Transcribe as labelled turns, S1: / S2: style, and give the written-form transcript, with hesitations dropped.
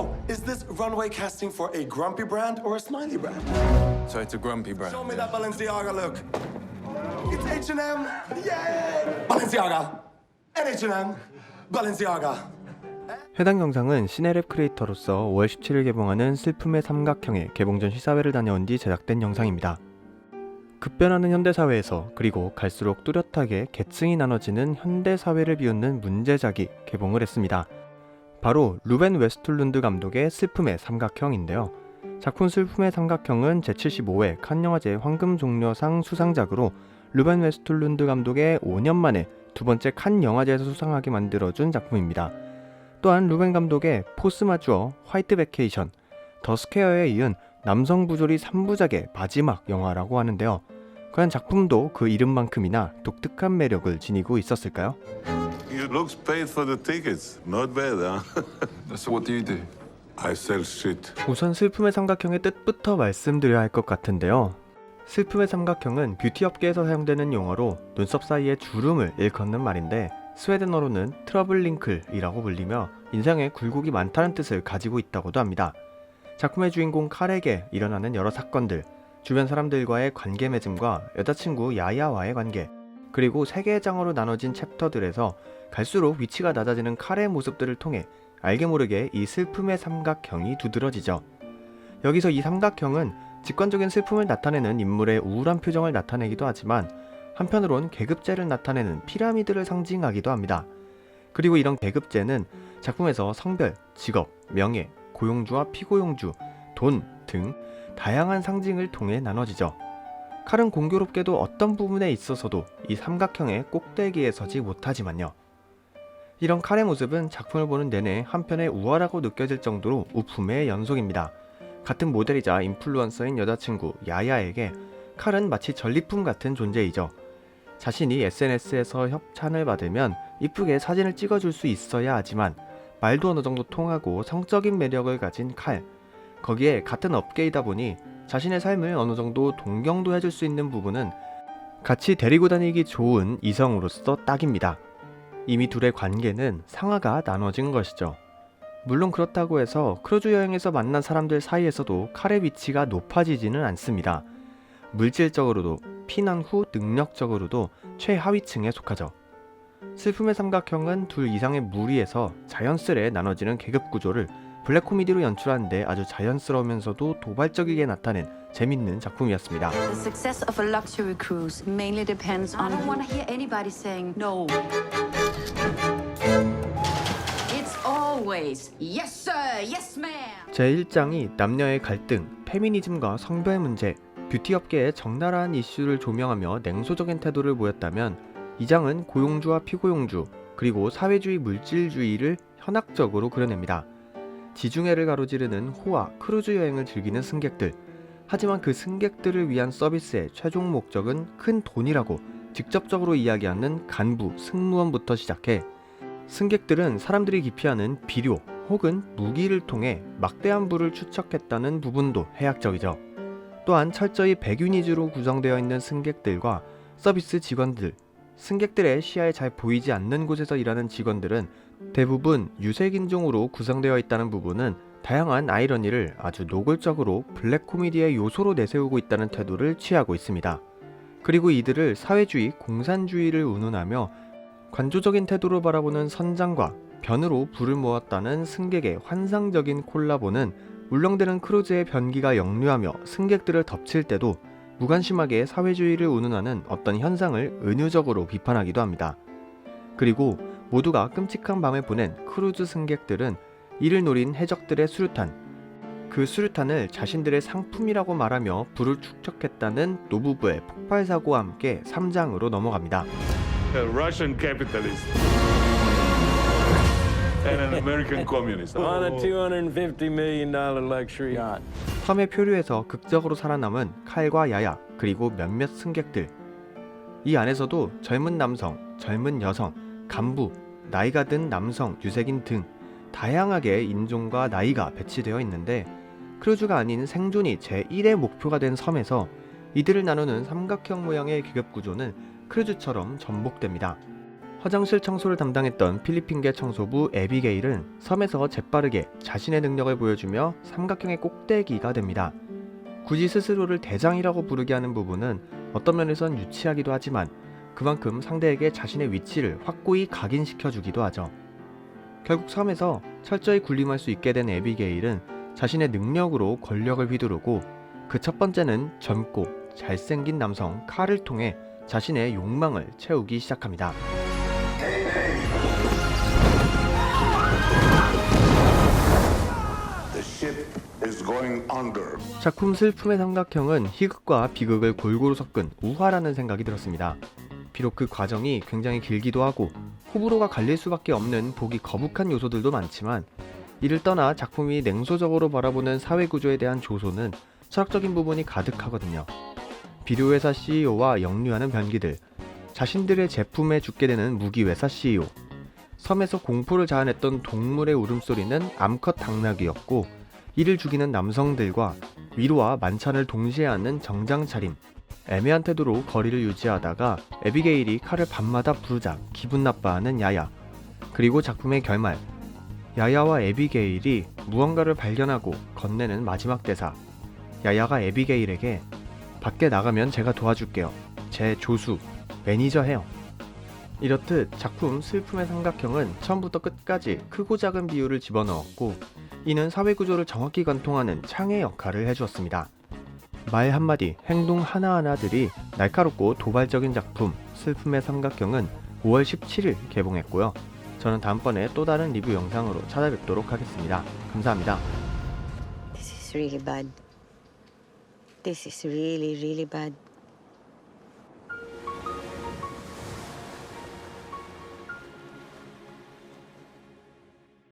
S1: So, is this runway casting for a grumpy brand or a smiley brand?
S2: So it's a grumpy brand.
S1: Show me that Balenciaga look. It's H&M. Yay! Balenciaga. And H&M. Balenciaga.
S3: 해당 영상은 시네랩 크리에이터로서 5월 17일 개봉하는 슬픔의 삼각형의 개봉 전 시사회를 다녀온 뒤 제작된 영상입니다. 급변하는 현대사회에서 그리고 갈수록 뚜렷하게 계층이 나눠지는 현대사회를 비웃는 문제작이 개봉을 했습니다. 바로 루벤 웨스툴룬드 감독의 슬픔의 삼각형인데요. 작품 슬픔의 삼각형은 제75회 칸 영화제 황금종려상 수상작으로 루벤 웨스툴룬드 감독의 5년 만에 두 번째 칸 영화제에서 수상하게 만들어준 작품입니다. 또한 루벤 감독의 포스 마주어, 화이트 베케이션, 더 스퀘어에 이은 남성 부조리 3부작의 마지막 영화라고 하는데요. 과연 작품도 그 이름만큼이나 독특한 매력을 지니고 있었을까요?
S4: You looks paid for the tickets. Not bad, huh?
S2: So what do you do?
S4: I sell shit.
S3: 우선 슬픔의 삼각형의 뜻부터 말씀드려야 할 것 같은데요. 슬픔의 삼각형은 뷰티 업계에서 사용되는 용어로 눈썹 사이에 주름을 일컫는 말인데 스웨덴어로는 트러블링클이라고 불리며 인상에 굴곡이 많다는 뜻을 가지고 있다고도 합니다. 작품의 주인공 칼에게 일어나는 여러 사건들, 주변 사람들과의 관계 맺음과 여자친구 야야와의 관계, 그리고 세 개의 장으로 나눠진 챕터들에서 갈수록 위치가 낮아지는 칼의 모습들을 통해 알게 모르게 이 슬픔의 삼각형이 두드러지죠. 여기서 이 삼각형은 직관적인 슬픔을 나타내는 인물의 우울한 표정을 나타내기도 하지만 한편으론 계급제를 나타내는 피라미드를 상징하기도 합니다. 그리고 이런 계급제는 작품에서 성별, 직업, 명예, 고용주와 피고용주, 돈 등 다양한 상징을 통해 나눠지죠. 칼은 공교롭게도 어떤 부분에 있어서도 이 삼각형의 꼭대기에 서지 못하지만요. 이런 칼의 모습은 작품을 보는 내내 한편에 우아라고 느껴질 정도로 우품의 연속입니다. 같은 모델이자 인플루언서인 여자친구 야야에게 칼은 마치 전리품 같은 존재이죠. 자신이 SNS에서 협찬을 받으면 이쁘게 사진을 찍어줄 수 있어야 하지만 말도 어느 정도 통하고 성적인 매력을 가진 칼, 거기에 같은 업계이다 보니 자신의 삶을 어느 정도 동경도 해줄 수 있는 부분은 같이 데리고 다니기 좋은 이성으로서 딱입니다. 이미 둘의 관계는 상하가 나눠진 것이죠. 물론 그렇다고 해서 크루즈 여행에서 만난 사람들 사이에서도 칼의 위치가 높아지지는 않습니다. 물질적으로도 피난 후 능력적으로도 최하위층에 속하죠. 슬픔의 삼각형은 둘 이상의 무리에서 자연스레 나눠지는 계급 구조를 블랙 코미디로 연출하는데 아주 자연스러우면서도 도발적이게 나타낸 재밌는 작품이었습니다.
S5: The success of a luxury cruise mainly depends on I don't want to hear anybody saying no. It's always yes sir, yes ma'am.
S3: 제1장이 남녀의 갈등, 페미니즘과 성별 문제, 뷰티 업계의 적나라한 이슈를 조명하며 냉소적인 태도를 보였다면 2장은 고용주와 피고용주, 그리고 사회주의 물질주의를 현학적으로 그려냅니다. 지중해를 가로지르는 호화, 크루즈 여행을 즐기는 승객들. 하지만 그 승객들을 위한 서비스의 최종 목적은 큰 돈이라고 직접적으로 이야기하는 간부, 승무원부터 시작해 승객들은 사람들이 기피하는 비료 혹은 무기를 통해 막대한 부를 축적했다는 부분도 해학적이죠. 또한 철저히 백인 위주로 구성되어 있는 승객들과 서비스 직원들, 승객들의 시야에 잘 보이지 않는 곳에서 일하는 직원들은 대부분 유색인종으로 구성되어 있다는 부분은 다양한 아이러니를 아주 노골적으로 블랙 코미디의 요소로 내세우고 있다는 태도를 취하고 있습니다. 그리고 이들을 사회주의, 공산주의를 운운하며 관조적인 태도로 바라보는 선장과 변으로 불을 모았다는 승객의 환상적인 콜라보는 울렁대는 크루즈의 변기가 역류하며 승객들을 덮칠 때도 무관심하게 사회주의를 운운하는 어떤 현상을 은유적으로 비판하기도 합니다. 그리고 모두가 끔찍한 밤을 보낸 크루즈 승객들은 이를 노린 해적들의 수류탄, 그 수류탄을 자신들의 상품이라고 말하며 불을 축적했다는 노부부의 폭발 사고와 함께 3장으로 넘어갑니다.
S4: A Russian capitalist and an American communist.
S6: On a $250 million luxury yacht.
S3: 섬의 표류에서 극적으로 살아남은 칼과 야야, 그리고 몇몇 승객들. 이 안에서도 젊은 남성, 젊은 여성, 간부, 나이가 든 남성, 유색인 등 다양하게 인종과 나이가 배치되어 있는데 크루즈가 아닌 생존이 제1의 목표가 된 섬에서 이들을 나누는 삼각형 모양의 계급 구조는 크루즈처럼 전복됩니다. 화장실 청소를 담당했던 필리핀계 청소부 에비게일은 섬에서 재빠르게 자신의 능력을 보여주며 삼각형의 꼭대기가 됩니다. 굳이 스스로를 대장이라고 부르게 하는 부분은 어떤 면에선 유치하기도 하지만 그만큼 상대에게 자신의 위치를 확고히 각인시켜주기도 하죠. 결국 섬에서 철저히 군림할 수 있게 된 에비게일은 자신의 능력으로 권력을 휘두르고 그 첫 번째는 젊고 잘생긴 남성 칼을 통해 자신의 욕망을 채우기 시작합니다.
S4: The ship is going under.
S3: 작품 슬픔의 삼각형은 희극과 비극을 골고루 섞은 우화라는 생각이 들었습니다. 비록 그 과정이 굉장히 길기도 하고 호불호가 갈릴 수밖에 없는 보기 거북한 요소들도 많지만 이를 떠나 작품이 냉소적으로 바라보는 사회구조에 대한 조소는 철학적인 부분이 가득하거든요. 비료회사 CEO와 역류하는 변기들, 자신들의 제품에 죽게 되는 무기회사 CEO, 섬에서 공포를 자아냈던 동물의 울음소리는 암컷 당나귀였고 이를 죽이는 남성들과 위로와 만찬을 동시에 하는 정장차림, 애매한 태도로 거리를 유지하다가 에비게일이 칼을 밤마다 부르자 기분 나빠하는 야야, 그리고 작품의 결말, 야야와 에비게일이 무언가를 발견하고 건네는 마지막 대사, 야야가 에비게일에게 밖에 나가면 제가 도와줄게요. 제 조수, 매니저 해요. 이렇듯 작품 슬픔의 삼각형은 처음부터 끝까지 크고 작은 비유를 집어넣었고 이는 사회구조를 정확히 관통하는 창의 역할을 해주었습니다. 말 한마디, 행동 하나하나들이 날카롭고 도발적인 작품 슬픔의 삼각형은 5월 17일 개봉했고요. 저는 다음번에 또 다른 리뷰 영상으로 찾아뵙도록 하겠습니다. 감사합니다.
S7: This is really bad. This is really, really bad.